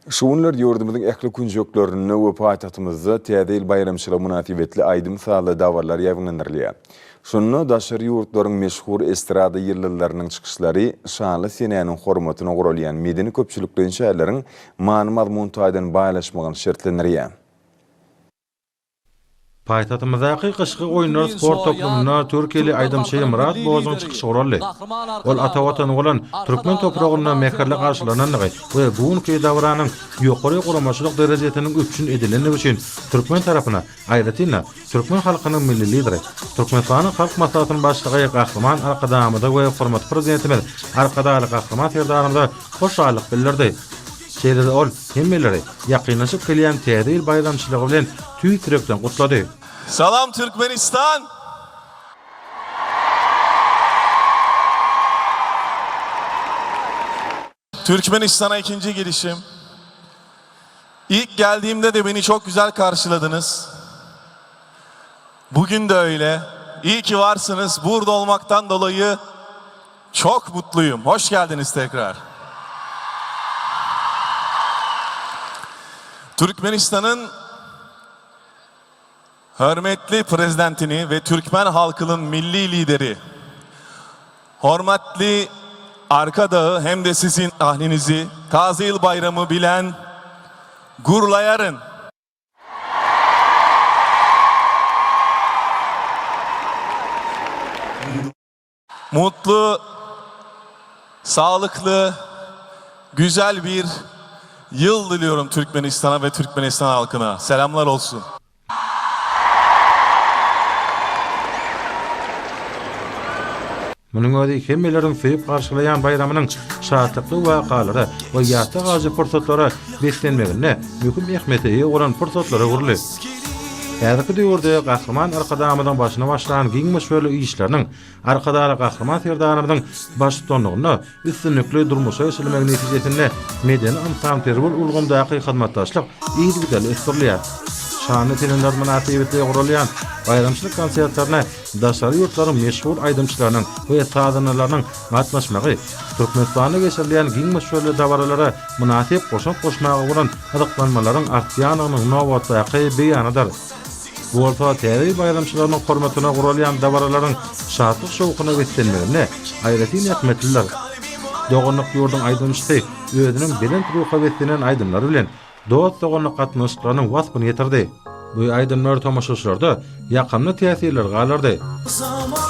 Şuunlar yurdumuzun ähli kunjoklarını we paýtagtymyzda täze il bayramçylygy münasibetli aýdym sağly dawarlar ýaglanýarlar. Şunu daşary ýurtlaryň meşhur estrada ýyldyzlarynyň çykyşlary şanly senäniň hormatyna gurulýan medeni köpçülikden şäherleriň many mazmuntaýdan baýlaşmagyny şertlendirýär. Paýtatymyzdaky gyşky oýunlar sport toplumuna Türkiýeli aýdymçy Murat Bozaň çykyşy guruldy. Ol ata-watan bolan Türkmen topragyna meherle garşylananlygy we bugunky dawranyň ýokary guramaçylyk derejetiniň üçin edilenligi üçin Türkmen tarapyna, aýratyna Türkmen halkynyň milli lideri, Türkmenistanyň halk maslahatynyň başlygy Gahryman Arkadamyda we hormat prezidentimiz Arkadaly Gahryman Erdoğan'da hoşallyk bildirdi. Şeýle ol hemmeleri ýakynaşyp gelýän täze il bayramçylygy bilen tüýtürekden gutlady. Salam Türkmenistan. Türkmenistan'a ikinci gelişim. İlk geldiğimde de beni çok güzel karşıladınız. Bugün de öyle. İyi ki varsınız. Burada olmaktan dolayı çok mutluyum. Hoş geldiniz tekrar. Türkmenistan'ın hürmetli prezidentini ve Türkmen halkının milli lideri, hormatli Arkadağı hem de sizin ahlinizi Kazıyıl Bayramı bilen gurlayarın. Mutlu, sağlıklı, güzel bir yıl diliyorum Türkmenistan'a ve Türkmenistan halkına. Selamlar olsun. Munyň özi hemmelerin söýüp garşylaýan bayramynyň şadlykly wakalary we ýata gazy pursatlary beslenmegine möhüm ähmiýeti ýa bolan pursatlara gurulýar. Häzirki döwürde Gahryman Arkadamyň başyna başlanan giň meşgul işleriniň Arkadaly Gahryman Erdoğan'yň başçylygyna üstünlikli durmuşa ýetilmegi netijesinde medeni amsam terbol ulgamdaky hyzmatdaşlyk ýygytal ösdürilýär. Şanly terimler münasibetli gurulýan bayramçylyk konsertlerine daşary ýurtlaryň meşhur aýdymçylarynyň we taýdanalarynyň gatnaşmagy, Türkmenistanyň geçirilýän giň meşhur dawarlara münasip goşup goşmagy bolan adaklanmalaryň artýanynyň nowatdaky beýanydyr. Bu orta täze bayramçylarynyň hormatyna gurulýan dawarlaryň şadlyk şowkuny beslenmegine aýratyn ähmetliler. Dogonlyk ýurdun aýdymçysy özüniň belent ruha beslenen aýdymlar bilen dost dogonlyk gatnaşyklarynyň wasbyny ýetirdi. Bu aýdymlar tomaşaçylarda ýakynly täsirler galardy.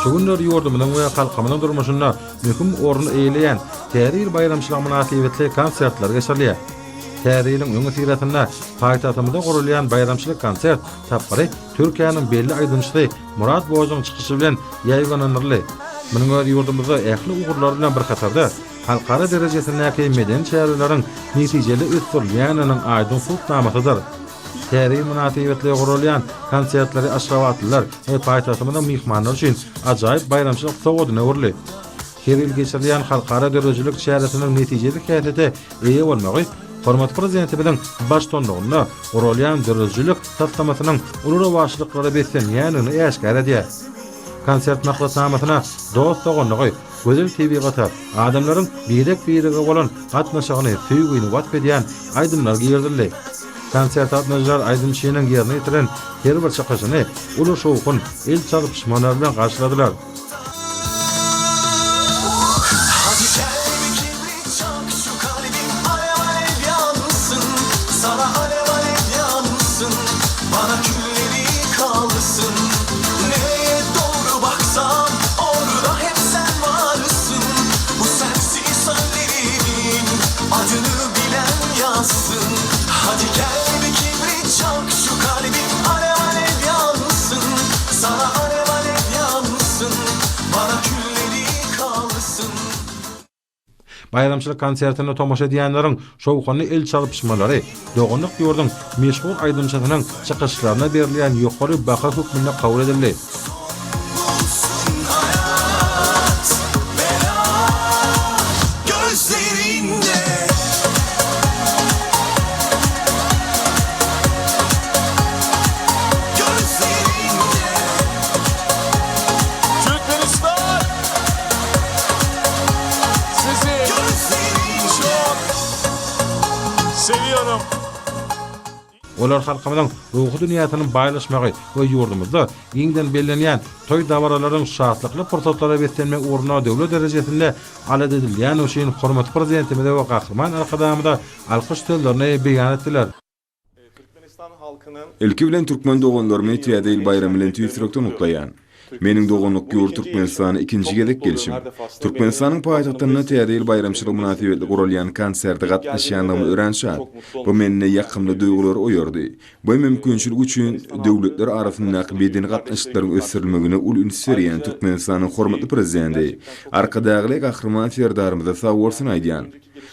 Şu günler ýurdumyň we halkymyň durmuşyna möhüm orun eýleýän täze il bayramçylygy münasibetli konsertler geçirilýär. Täze iliň öňe siratyna paýtatymyzda gurulýan bayramçylyk konsert tapgary Türkiýanyň belli aýdymçysy Murat Bozaň çykyşy bilen ýaýlananyrly. Munyň özi ýurdumyzda ähli ugurlar bilen bir katarda halkara derejesindäki medeni şäherleriň netijeli ösdürilýäniň aýdym sultnamasydyr. Täze münasibetli gurulýan konsertleri aşgabatlylar we paýtatymyň mihmanlary üçin ajaýyp bayramçylyk sowadyna urly. Her il geçirilýän halkara derejelik şäherletiniň netijeli kädede eýe bolmagy hormat prezidenti bilen baştonlygyna gurulýan derejelik taslamasynyň ulura başlyklary beslenýänini äşkar edýär. Konsert maklatnamasyna dost dogonlygy, gözel tebigaty, adamlaryň birek-birege bolan gatnaşygyny süýgüni wat edýän aýdymlar giýerdiler. Konsert atnajar aýdymçynyň ýerine ýetiren her bir çykyşyny uly şowkun el çalypşmanlar bilen garşyladylar. Hadi gel bir kibrit çak şu kalbim alev alev yansın. Sana alev alev yansın. Bana külleri kalsın. Bayramçylyk konsertine tomaşa edýänleriň şowkuny el çalypşmalary, dogonlyk ýurdun meşhur aýdymçylarynyň çykyşlaryna berilýän ýokary baha hukmyna kabul edildi. seviyorum. Olar halkymyzyň ruhy dünýäsiniň baýlaşmagy we ýurdumyzda iňden bellenýän toý dawaralaryň şatlykly portretlara betlenme uruna döwlet derejesinde alad edilýän oşyn hormat prezidentimize we gahrman arkadamyda alkyş töllerini beýan etdiler. Türkmenistan halkının Elki bilen Türkmen dogonlaryny Täze il bayramy bilen tüýsürekden utlaýan. Meniň dogonluk ýurt Türkmenistana ikinji gezek gelişim. Türkmenistanyň paýtagtyna Täze il bayramçylygy münasibetli gurulýan konserde gatnaşýanlygymy öğrenşär. Bu menne ýakymly duýgular oýardy. Bu mümkinçilik üçin döwletler arasyndaky bedeni gatnaşyklaryň ösürilmegine ul ünsürýän Türkmenistanyň hormatly prezidenti arkadagy gahrman serdarymyza sag bolsun aýdýan.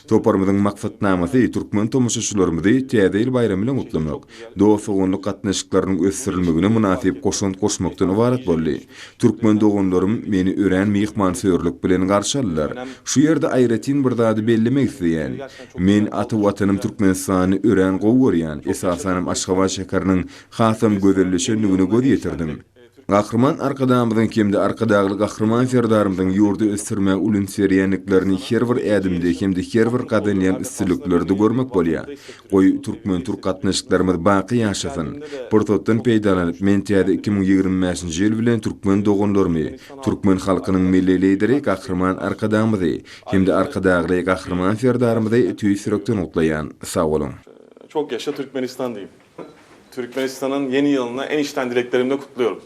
Toparmyzyň maksatnamasy türkmen tomoşaçylarymyzy Täze il bayramy bilen utlamak, dostugunlyk gatnaşyklarynyň ösürilmegine münasip goşunt goşmakdan ibaret boldy. Türkmen dogonlarym meni ören mehmansöýerlik bilen garşalylar. Şu ýerde aýratyn bir zady bellemek isleýän. Men aty watanym Türkmenistany ören gowurýan, esasanam Aşgabat şäheriniň hasam gözelleşenligine göz ýetirdim. Gahrman arkadamyzyň kimde arkadagy gahrman serdarymyzyň ýurdu ösürme ulun serýänliklerini her bir ädimde kimde her bir gadynýan üstünlükleri görmek bolýar. Goý türkmen türk gatnaşyklarymyz baky ýaşasyn. Portotdan peýdalanyp men täze 2025-nji ýyl bilen türkmen dogonlarymy, türkmen halkynyň milli lideri gahrman arkadamyzy, kimde arkadagy gahrman serdarymyzy tüýsürekden utlaýan. Sag bolun. çok yaşa Türkmenistan diyeyim. Türkmenistan'ın yeni yılına en içten dileklerimle kutluyorum.